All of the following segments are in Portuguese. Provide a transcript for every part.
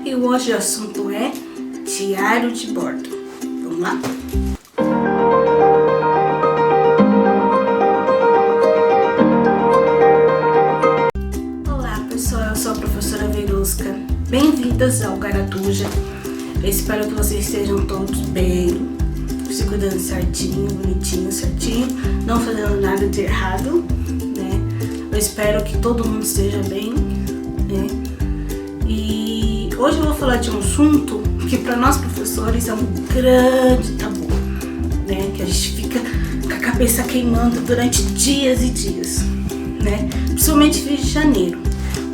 e hoje o assunto é diário de bordo. Vamos lá? Olá pessoal, eu sou a professora Verusca. Bem-vindas ao Garatuja. Eu espero que vocês estejam todos bem, se cuidando certinho, bonitinho, certinho, não fazendo nada de errado, né? Eu espero que todo mundo esteja bem, né? E hoje eu vou falar de um assunto que para nós professores é um grande tabu, né? Que a gente fica com a cabeça queimando durante dias e dias, né? Principalmente Rio de Janeiro.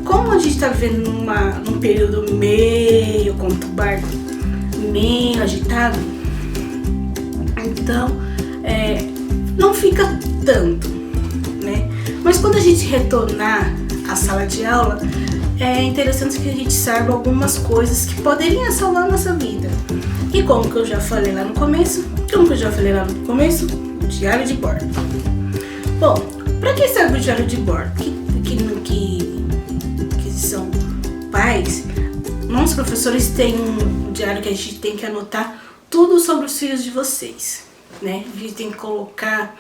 Como a gente está vivendo num período meio conturbado, meio agitado, então não fica tanto, né? Mas quando a gente retornar à sala de aula, é interessante que a gente saiba algumas coisas que poderiam salvar a nossa vida. E como que eu já falei lá no começo, o diário de bordo. Bom, para que serve o diário de bordo? Que são pais, nós professores têm um diário que a gente tem que anotar tudo sobre os filhos de vocês, né? A gente tem que colocar,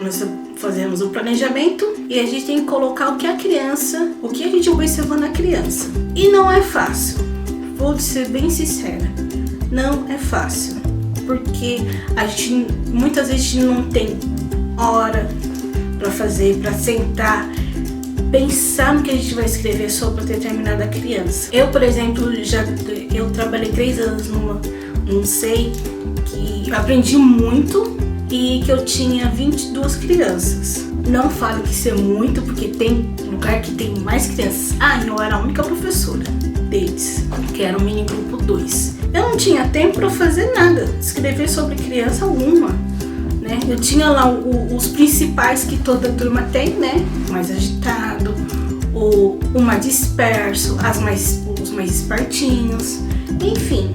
nós fazemos um planejamento e a gente tem que colocar o que a gente observou na criança. E não é fácil, vou ser bem sincera, não é fácil, porque muitas vezes não tem hora para fazer, para sentar, pensar no que a gente vai escrever sobre determinada criança. Eu, por exemplo, eu trabalhei 3 anos num SEI, que aprendi muito e que eu tinha 22 crianças. Não falo que isso é muito, porque tem lugar que tem mais crianças. Eu era a única professora deles, que era o mini grupo 2. Eu não tinha tempo para fazer nada, escrever sobre criança alguma, né? Eu tinha lá os principais que toda turma tem, né? O mais agitado, o mais disperso, os mais espertinhos, enfim,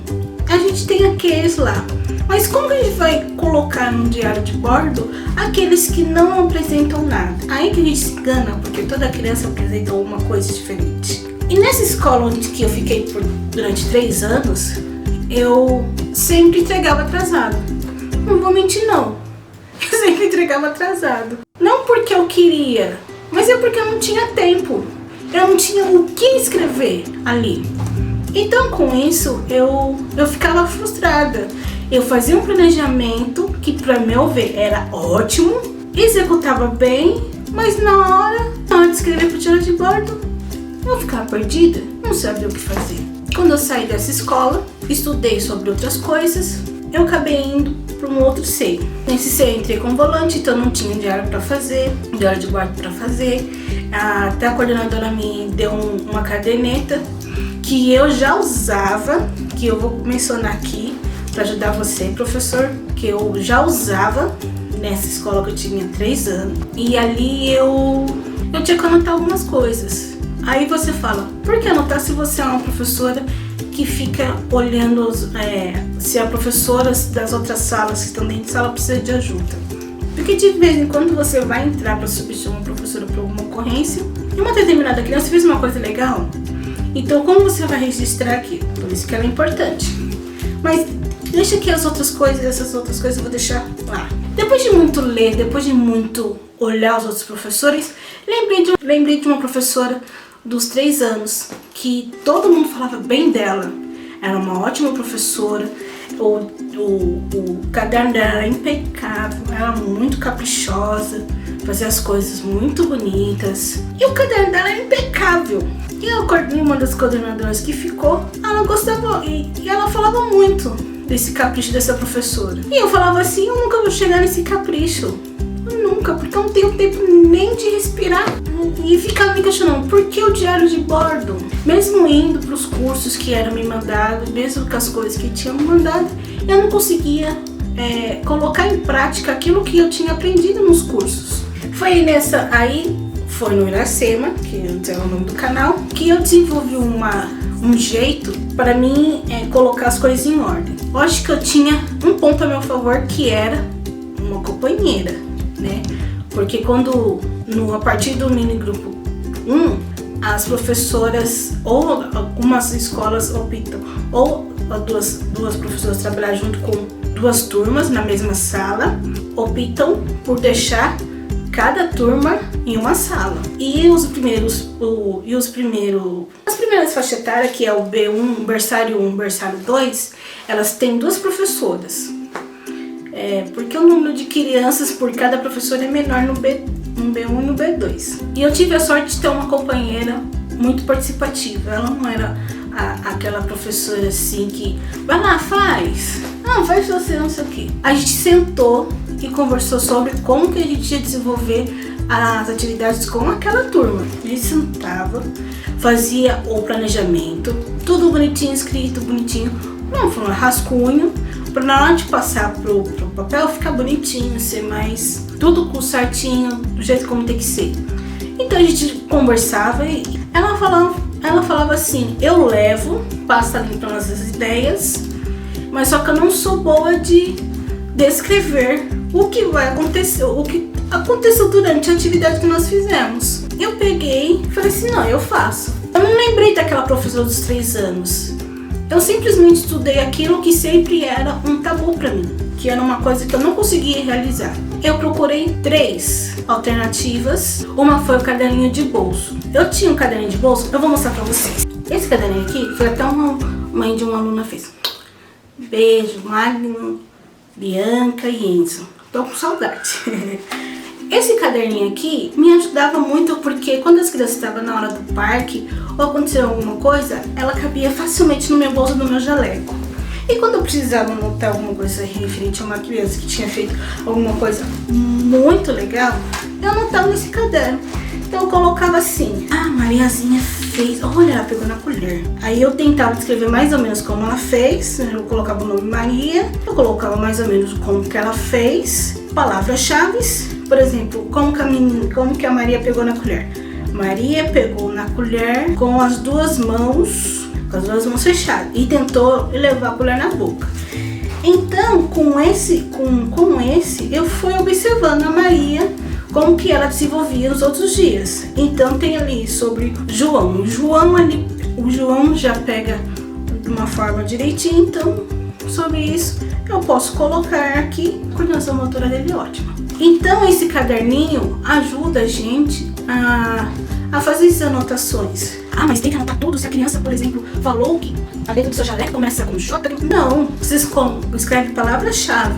a gente tem aqueles lá. Mas como que a gente vai colocar no diário de bordo aqueles que não apresentam nada? Aí que a gente se engana, porque toda criança apresenta alguma coisa diferente. E nessa escola onde que eu fiquei durante 3 anos, eu sempre entregava atrasado. Não vou mentir não, eu sempre entregava atrasado. Não porque eu queria, mas é porque eu não tinha tempo. Eu não tinha o que escrever ali. Então com isso eu ficava frustrada. Eu fazia um planejamento que, para meu ver, era ótimo, executava bem, mas na hora de escrever para o diário de bordo, eu ficava perdida, não sabia o que fazer. Quando eu saí dessa escola, estudei sobre outras coisas, eu acabei indo para um outro SEI. Nesse SEI eu entrei com volante, então não tinha diário de bordo para fazer. Até a coordenadora me deu uma caderneta que eu já usava, que eu vou mencionar aqui para ajudar você, professor, que eu já usava nessa escola que eu tinha 3 anos. E ali eu tinha que anotar algumas coisas. Aí você fala, por que anotar se você é uma professora que fica olhando se a professora das outras salas que estão dentro de sala precisa de ajuda? Porque de vez em quando você vai entrar para substituir uma professora por alguma ocorrência e uma determinada criança fez uma coisa legal. Então como você vai registrar aqui? Por isso que ela é importante. Mas deixa aqui essas outras coisas eu vou deixar lá. Depois de muito ler, depois de muito olhar os outros professores, lembrei de uma professora dos 3 anos, que todo mundo falava bem dela. Era uma ótima professora, o caderno dela era impecável, era muito caprichosa, fazia as coisas muito bonitas. E o caderno dela era impecável. E uma das coordenadoras que ficou, ela gostava e ela falava muito desse capricho dessa professora. E eu falava assim, eu nunca vou chegar nesse capricho. Nunca, porque eu não tenho tempo nem de respirar. E ficava me questionando, por que o diário de bordo? Mesmo indo para os cursos que eram me mandados, mesmo com as coisas que tinham me mandado, eu não conseguia colocar em prática aquilo que eu tinha aprendido nos cursos. Foi no Iracema, que é o nome do canal, que eu desenvolvi um jeito para mim colocar as coisas em ordem. Eu acho que eu tinha um ponto a meu favor, que era uma companheira, né? Porque a partir do mini grupo 1, as professoras ou algumas escolas optam ou duas professoras trabalhar junto com duas turmas na mesma sala, optam por deixar cada turma em uma sala. E as primeiras faixas etárias, que é o B1, berçário 1, berçário 2, elas têm duas professoras. Porque o número de crianças por cada professor é menor no B1 e no B2. E eu tive a sorte de ter uma companheira muito participativa. Ela não era aquela professora assim que vai lá, faz. Não, faz você, não sei o que. A gente sentou e conversou sobre como que a gente ia desenvolver as atividades com aquela turma. A gente sentava, fazia o planejamento, tudo bonitinho, escrito, bonitinho. Não, foi um rascunho, para na hora de passar pro papel ficar bonitinho, ser mais tudo certinho, do jeito como tem que ser. Então a gente conversava e ela falava assim: eu levo, passa ali para nossas ideias, mas só que eu não sou boa de descrever o que vai acontecer, o que aconteceu durante a atividade que nós fizemos. Eu peguei e falei assim: não, eu faço. Eu não lembrei daquela professora dos 3 anos. Eu simplesmente estudei aquilo que sempre era um tabu para mim, que era uma coisa que eu não conseguia realizar. Eu procurei 3 alternativas. Uma foi o caderninho de bolso. Eu tinha um caderninho de bolso, eu vou mostrar para vocês. Esse caderninho aqui foi até uma mãe de uma aluna fez. Beijo, Magno, Bianca e Enzo. Tô com saudade. Esse caderninho aqui me ajudava muito porque quando as crianças estavam na hora do parque ou aconteceu alguma coisa, ela cabia facilmente no meu bolso, no meu jaleco. E quando eu precisava anotar alguma coisa referente a uma criança que tinha feito alguma coisa muito legal, eu anotava nesse caderno. Então eu colocava assim: ah, Mariazinha fez, olha, ela pegou na colher. Aí eu tentava escrever mais ou menos como ela fez, eu colocava o nome Maria, eu colocava mais ou menos como que ela fez, palavras-chave, por exemplo, como que a Maria pegou na colher. Maria pegou na colher com as duas mãos fechadas e tentou levar a colher na boca. Então, com esse eu fui observando a Maria, como que ela desenvolvia os outros dias. Então tem ali sobre João. O João já pega de uma forma direitinho, então sobre isso eu posso colocar aqui. A coordenação motora dele é ótima. Então esse caderninho ajuda a gente a fazer essas anotações. Ah, mas tem que anotar tudo se a criança, por exemplo, falou que a letra do seu jaleco começa com J. Não, você escreve palavras-chave.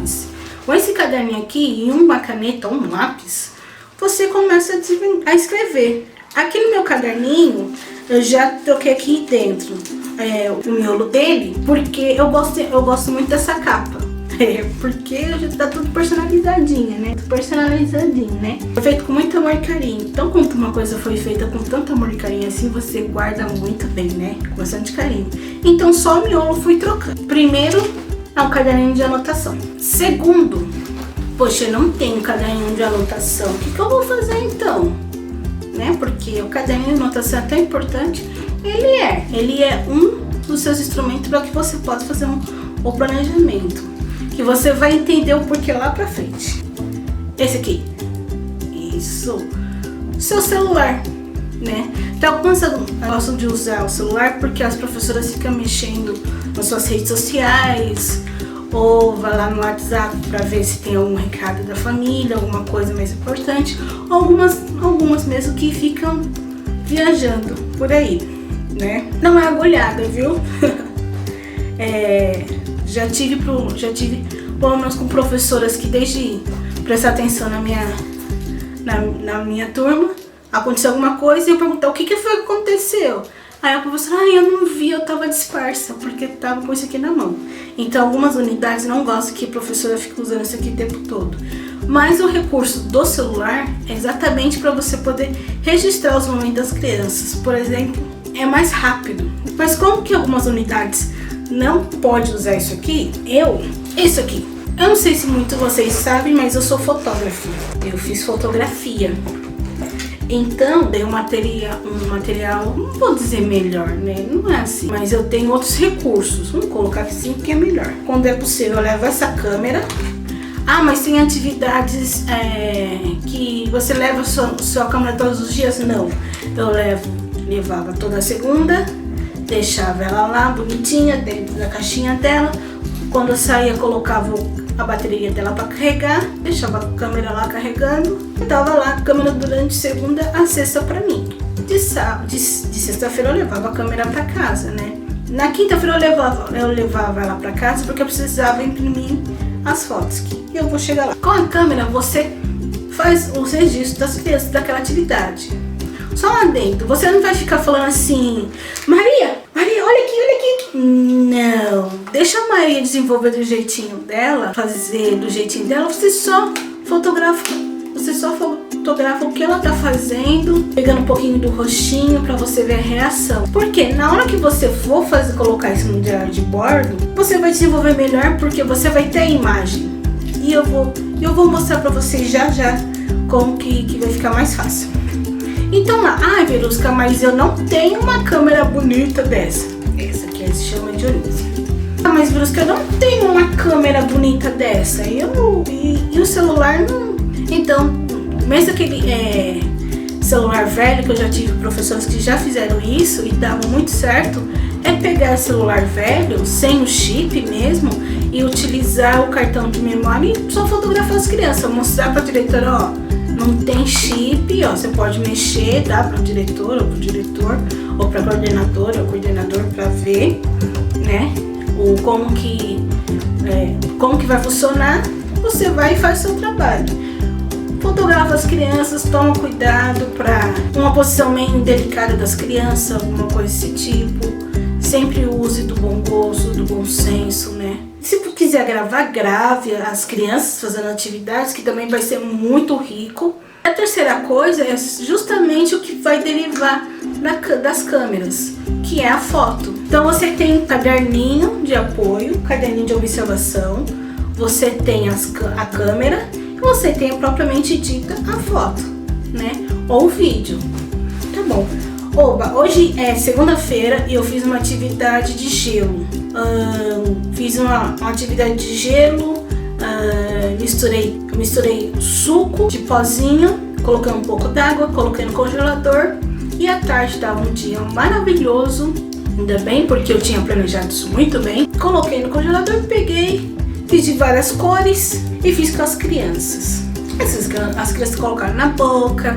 Com esse caderninho aqui e uma caneta ou um lápis, você começa a escrever. Aqui no meu caderninho, eu já troquei aqui dentro o miolo dele, porque eu gosto muito dessa capa. Porque já tá tudo personalizadinho, né? Foi feito com muito amor e carinho. Então, quando uma coisa foi feita com tanto amor e carinho assim, você guarda muito bem, né? Com bastante carinho. Então, só o miolo fui trocando. Primeiro, é um caderninho de anotação. Segundo, poxa, eu não tenho caderninho de anotação. O que eu vou fazer então? Né? Porque o caderninho de anotação é tão importante. Ele é um dos seus instrumentos para que você possa fazer o planejamento. Que você vai entender o porquê lá pra frente. Esse aqui. Isso. Seu celular, né? Então, algumas gostam de usar o celular porque as professoras ficam mexendo nas suas redes sociais ou vai lá no WhatsApp para ver se tem algum recado da família, alguma coisa mais importante. Algumas mesmo que ficam viajando por aí, né? Não é agulhada, viu? Já tive pelo menos com professoras que desde prestar atenção na minha turma, aconteceu alguma coisa e eu perguntei o que foi que aconteceu. Aí a professora, eu não vi, eu tava dispersa, porque tava com isso aqui na mão. Então algumas unidades não gostam que a professora fique usando isso aqui o tempo todo. Mas o recurso do celular é exatamente para você poder registrar os momentos das crianças. Por exemplo, é mais rápido. Mas como que algumas unidades não pode usar isso aqui? Isso aqui. Eu não sei se muitos vocês sabem, mas eu sou fotógrafa. Eu fiz fotografia. Então, dei um material, não vou dizer melhor, né? Não é assim. Mas eu tenho outros recursos. Vamos colocar assim que é melhor. Quando é possível, eu levo essa câmera. Ah, mas tem atividades que você leva a sua câmera todos os dias? Não. Eu levo levava toda segunda, deixava ela lá bonitinha dentro da caixinha dela. Quando eu saía, colocava a bateria dela para carregar, deixava a câmera lá carregando e tava lá a câmera durante segunda a sexta para mim. De sexta-feira eu levava a câmera para casa, né? Na quinta-feira eu levava ela para casa porque eu precisava imprimir as fotos. E eu vou chegar lá. Com a câmera você faz os registros das crianças daquela atividade. Só lá dentro, você não vai ficar falando assim, Maria, olha aqui. Não, deixa a Maria desenvolver do jeitinho dela, fazer do jeitinho dela, você só fotografa o que ela tá fazendo, pegando um pouquinho do rostinho pra você ver a reação. Porque na hora que você for colocar isso no diário de bordo, você vai desenvolver melhor porque você vai ter a imagem. E eu vou mostrar pra vocês já como que vai ficar mais fácil. Então lá, Verusca, mas eu não tenho uma câmera bonita dessa. Essa aqui se chama de Olívia. Mas Verusca, eu não tenho uma câmera bonita dessa. E o celular não. Então, mesmo aquele celular velho, que eu já tive professores que já fizeram isso e davam muito certo, é pegar celular velho, sem o chip mesmo, e utilizar o cartão de memória e só fotografar as crianças, mostrar pra diretora, ó, não tem chip, ó, você pode mexer, dá para o diretor ou para o diretor ou para a coordenadora ou coordenador para ver, né, como que vai funcionar. Você vai e faz o seu trabalho. Fotografa as crianças, toma cuidado para uma posição meio delicada das crianças, alguma coisa desse tipo. Sempre use do bom gosto, do bom senso, né? Se quiser gravar, grave as crianças fazendo atividades, que também vai ser muito rico. A terceira coisa é justamente o que vai derivar das câmeras, que é a foto. Então você tem um caderninho de apoio, caderninho de observação, você tem a câmera e você tem propriamente dita a foto, né? Ou o vídeo. Tá bom. Oba, hoje é segunda-feira e eu fiz uma atividade de gelo. Fiz uma atividade de gelo, misturei suco de pozinho, coloquei um pouco d'água, coloquei no congelador e à tarde estava um dia maravilhoso, ainda bem porque eu tinha planejado isso muito bem. Coloquei no congelador, peguei, fiz de várias cores e fiz com as crianças. As crianças colocaram na boca,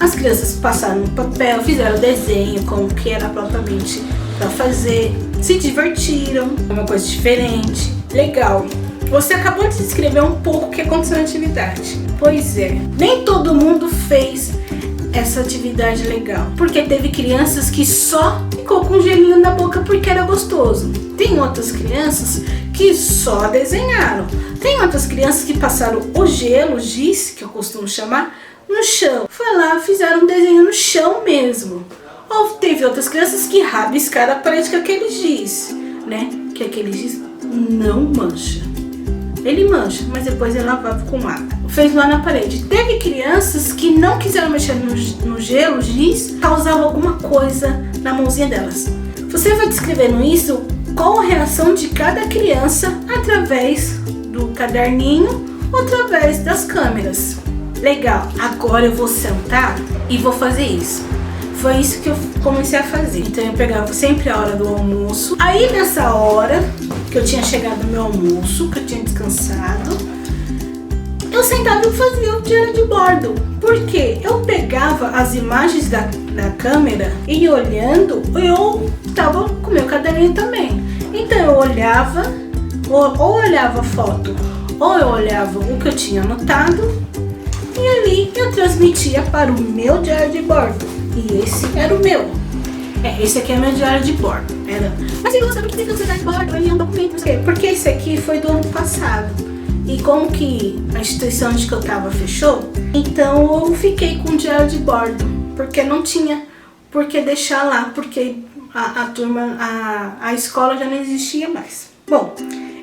as crianças passaram no papel, fizeram desenho como que era propriamente para fazer, se divertiram, uma coisa diferente, legal. Você acabou de descrever um pouco o que aconteceu na atividade. Pois é, nem todo mundo fez essa atividade legal, porque teve crianças que só ficou com gelinho na boca porque era gostoso. Tem outras crianças que só desenharam. Tem outras crianças que passaram o gelo, giz, que eu costumo chamar, no chão. Foi lá, fizeram um desenho no chão mesmo. Ou teve outras crianças que rabiscaram a parede com aquele giz, né? Que aquele giz não mancha. Ele mancha, mas depois ele lavava com água. Fez lá na parede. Teve crianças que não quiseram mexer no gelo, giz, causava alguma coisa na mãozinha delas. Você vai descrevendo isso, qual a reação de cada criança através do caderninho ou através das câmeras. Legal, agora eu vou sentar e vou fazer isso. Foi isso que eu comecei a fazer. Então eu pegava sempre a hora do almoço. Aí nessa hora que eu tinha chegado no meu almoço, que eu tinha descansado, eu sentava e fazia o diário de bordo. Porque eu pegava as imagens da câmera e olhando, eu tava com o meu caderninho também. Então eu olhava, ou olhava a foto, ou eu olhava o que eu tinha anotado, e ali eu transmitia para o meu diário de bordo. E esse era o meu. Esse aqui é meu diário de bordo. Mas eu gosto de diário de bordo, ele é um documento. Porque esse aqui foi do ano passado. E como que a instituição onde que eu estava fechou, então eu fiquei com o diário de bordo. Porque não tinha por que deixar lá, porque a escola já não existia mais. Bom,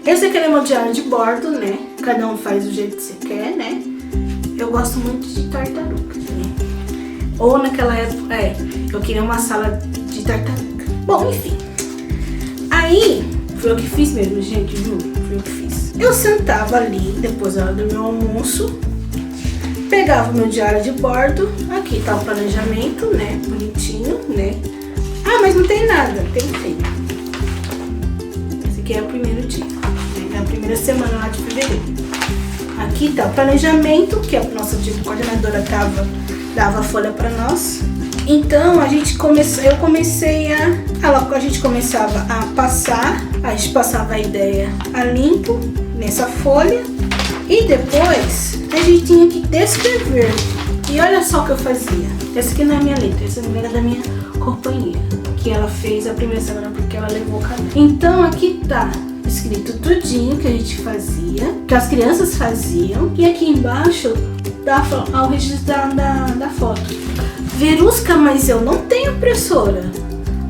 esse aqui é meu diário de bordo, né? Cada um faz do jeito que você quer, né? Eu gosto muito de tartaruga, né? Ou naquela época, eu queria uma sala de tartaruga. Bom, enfim. Aí, foi eu que fiz mesmo, gente, viu? Foi eu que fiz. Eu sentava ali, depois da hora do meu almoço, pegava o meu diário de bordo, aqui tá o planejamento, né, bonitinho, né. Ah, mas não tem nada, tem sim. Esse aqui é o primeiro dia, né, é a primeira semana lá de fevereiro. Aqui tá o planejamento, que a nossa coordenadora dava a folha para nós. Então a gente começava a gente começava a passar, a gente passava a ideia a limpo nessa folha e depois a gente tinha que descrever. E olha só o que eu fazia. Essa aqui não é a minha letra, essa é da minha companheira, que ela fez a primeira semana porque ela levou o caderno. Então aqui tá escrito tudinho que a gente fazia, que as crianças faziam, e aqui embaixo dá o registro da foto. Verusca, mas eu não tenho impressora.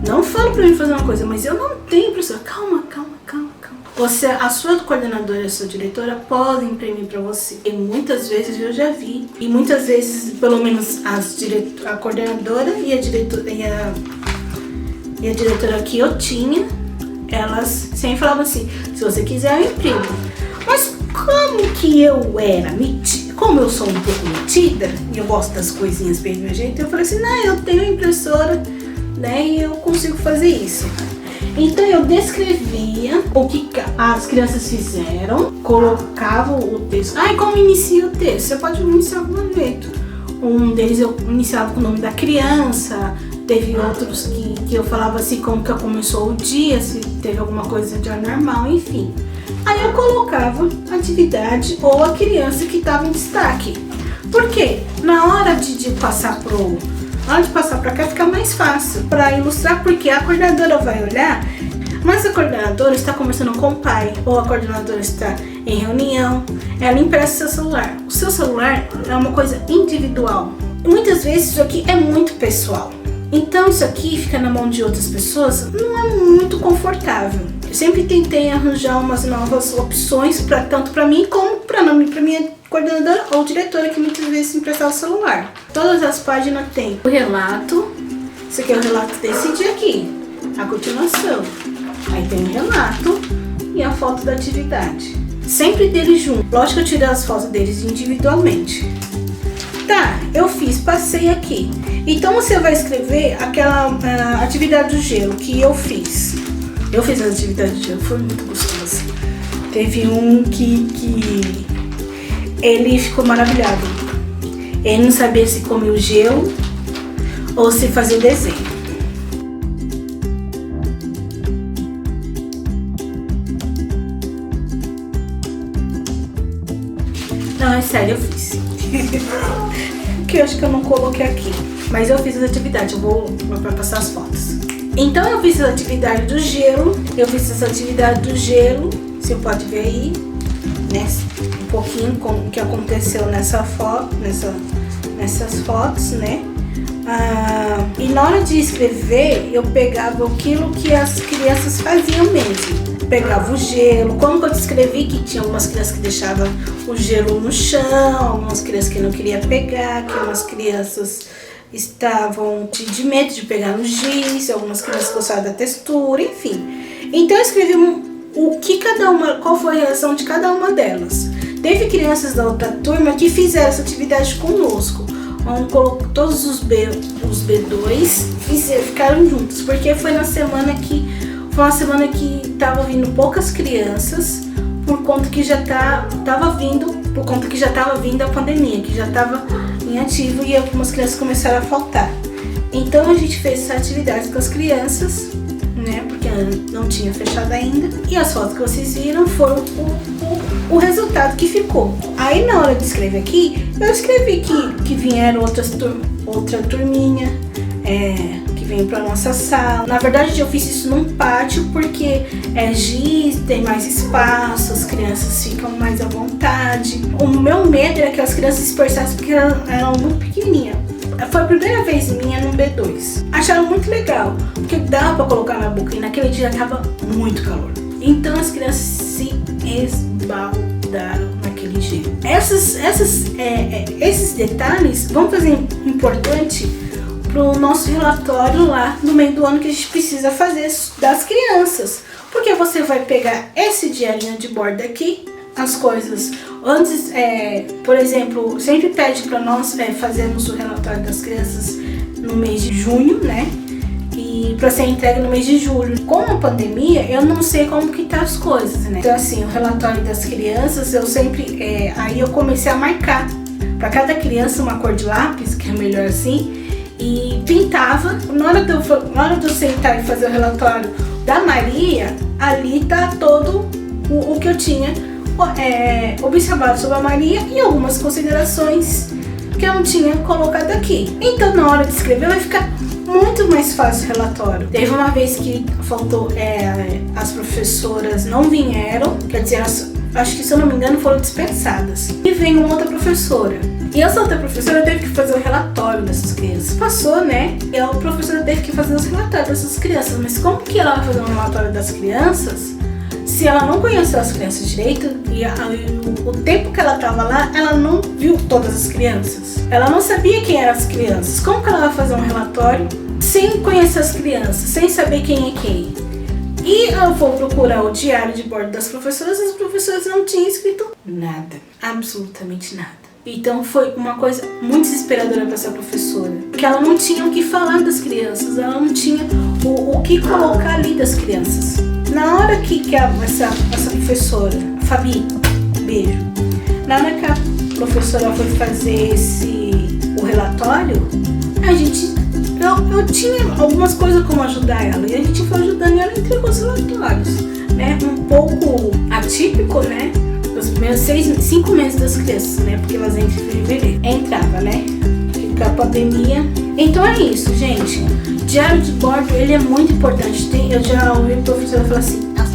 Não fala pra mim fazer uma coisa, mas eu não tenho impressora. Calma. A sua coordenadora e a sua diretora podem imprimir pra você. E muitas vezes eu já vi. E muitas vezes, pelo menos a coordenadora e a diretora que eu tinha, elas sempre falavam assim, se você quiser eu imprimo. Mas como que eu era metida, como eu sou um pouco metida, e eu gosto das coisinhas bem do meu jeito, eu falei assim, não, eu tenho impressora, né, e eu consigo fazer isso. Então eu descrevia o que as crianças fizeram, colocava o texto. E como inicia o texto? Você pode iniciar de um jeito. Um deles eu iniciava com o nome da criança, teve outros que eu falava assim como que começou o dia, se teve alguma coisa de anormal, enfim. Aí eu colocava a atividade ou a criança que estava em destaque. Por quê? Na hora de passar para cá fica mais fácil para ilustrar, porque a coordenadora vai olhar, mas a coordenadora está conversando com o pai, ou a coordenadora está em reunião, ela empresta seu celular. O seu celular é uma coisa individual. Muitas vezes isso aqui é muito pessoal. Então isso aqui fica na mão de outras pessoas, não é muito confortável. Eu sempre tentei arranjar umas novas opções, tanto para mim como para minha coordenadora ou diretora, que muitas vezes emprestava o celular. Todas as páginas tem o relato, esse aqui é o relato desse dia aqui, a continuação. Aí tem o relato e a foto da atividade. Sempre deles juntos. Lógico que eu tirei as fotos deles individualmente. Tá, eu passei aqui. Então você vai escrever aquela atividade do gelo que eu fiz. Eu fiz a atividade do gelo, foi muito gostosa. Teve um que ele ficou maravilhado. Ele não sabia se comia o gelo ou se fazia desenho. Não, é sério, eu fiz. Que eu acho que eu não coloquei aqui. Mas eu fiz as atividades, eu vou passar as fotos. Então eu fiz a atividade do gelo. Você pode ver aí, né? Um pouquinho com o que aconteceu nessas fotos, né? E na hora de escrever, eu pegava aquilo que as crianças faziam mesmo. Pegava o gelo, como eu descrevi que tinha algumas crianças que deixavam o gelo no chão, algumas crianças que não queriam pegar, que algumas crianças estavam de medo de pegar no giz, algumas crianças gostavam da textura, enfim. Então eu escrevi qual foi a reação de cada uma delas. Teve crianças da outra turma que fizeram essa atividade conosco. Todos os B2 ficaram juntos, porque foi uma semana que estava vindo poucas crianças, por conta que já estava vindo a pandemia, que já estava em ativo e algumas crianças começaram a faltar. Então a gente fez essa atividade com as crianças, né, porque não tinha fechado ainda, e as fotos que vocês viram foram o resultado que ficou. Aí na hora de escrever aqui, eu escrevi que vieram outra turminha, que veio para nossa sala. Na verdade eu fiz isso num pátio porque é giz, tem mais espaço, as crianças ficam mais à vontade. O meu medo era que as crianças se dispersassem porque elas eram muito pequenininhas. Foi a primeira vez minha no B2. Acharam muito legal, porque dava para colocar na boca e naquele dia tava muito calor. Então as crianças se esbaldaram naquele dia. Esses detalhes vão fazer importante pro nosso relatório lá no meio do ano que a gente precisa fazer das crianças. Porque você vai pegar esse diarinho de bordo aqui, as coisas. Antes, por exemplo, sempre pede para nós fazermos o relatório das crianças no mês de junho, né? E para ser entregue no mês de julho. Com a pandemia, eu não sei como que tá as coisas, né? Então, assim, o relatório das crianças, eu sempre... aí eu comecei a marcar para cada criança uma cor de lápis, que é melhor assim, e pintava. Na hora de eu sentar e fazer o relatório da Maria, ali tá todo o que eu tinha observado sobre a Maria e algumas considerações que eu não tinha colocado aqui. Então, na hora de escrever, vai ficar muito mais fácil o relatório. Teve uma vez que faltou, as professoras não vieram, quer dizer, acho que, se eu não me engano, foram dispensadas. E veio uma outra professora. E essa outra professora teve que fazer o relatório dessas crianças. Passou, né? E a professora teve que fazer os relatórios dessas crianças. Mas como que ela vai fazer um relatório das crianças se ela não conheceu as crianças direito? E o tempo que ela estava lá, ela não viu todas as crianças. Ela não sabia quem eram as crianças. Como que ela vai fazer um relatório sem conhecer as crianças, sem saber quem é quem? E eu vou procurar o diário de bordo das professoras, e as professoras não tinham escrito nada, absolutamente nada. Então foi uma coisa muito desesperadora para essa professora, porque ela não tinha o que falar das crianças, ela não tinha o que colocar ali das crianças. Na hora que essa professora, a Fabi, beijo, na hora que a professora foi fazer o relatório, eu tinha algumas coisas como ajudar ela, e a gente foi ajudando e ela entregou os relatórios, né? Um pouco atípico, né? Os primeiros 5 meses das crianças, né? Porque elas entram em fevereiro. Entrava, né? Com a pandemia. Então é isso, gente. Diário de bordo, ele é muito importante. Eu já ouvi o professor falar assim: nossa,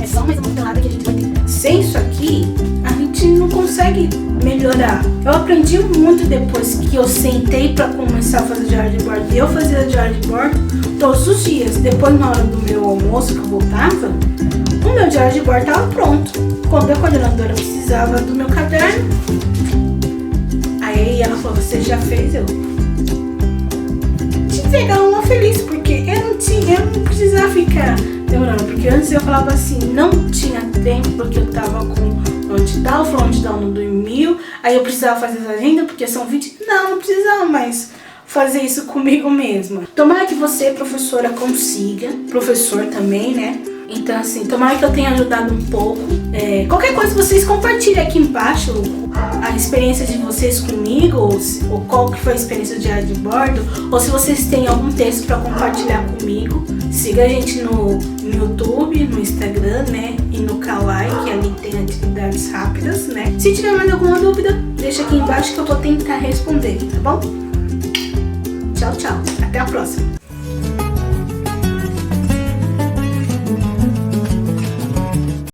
é só mais uma pelada que a gente vai ter. Sem isso aqui, a gente não consegue melhorar. Eu aprendi muito depois que eu sentei para começar a fazer diário de bordo. E eu fazia diário de bordo todos os dias. Depois, na hora do meu almoço, que eu voltava, o meu diário de bordo estava pronto. Quando a coordenadora precisava do meu caderno, aí ela falou: você já fez? Eu te pegava uma feliz, porque eu não precisava ficar demorando. Porque antes eu falava assim, não tinha tempo, porque eu tava com onde tal, não dormiu. Aí eu precisava fazer as agendas, porque são 20. Não precisava mais fazer isso comigo mesma. Tomara que você, professora, consiga. Professor também, né? Então, assim, tomara que eu tenha ajudado um pouco. Qualquer coisa, vocês compartilhem aqui embaixo a experiência de vocês comigo, ou qual que foi a experiência do diário de bordo, ou se vocês têm algum texto para compartilhar comigo. Siga a gente no YouTube, no Instagram, né? E no Kawaii, que ali tem atividades rápidas, né? Se tiver mais alguma dúvida, deixa aqui embaixo que eu vou tentar responder, tá bom? Tchau, tchau. Até a próxima.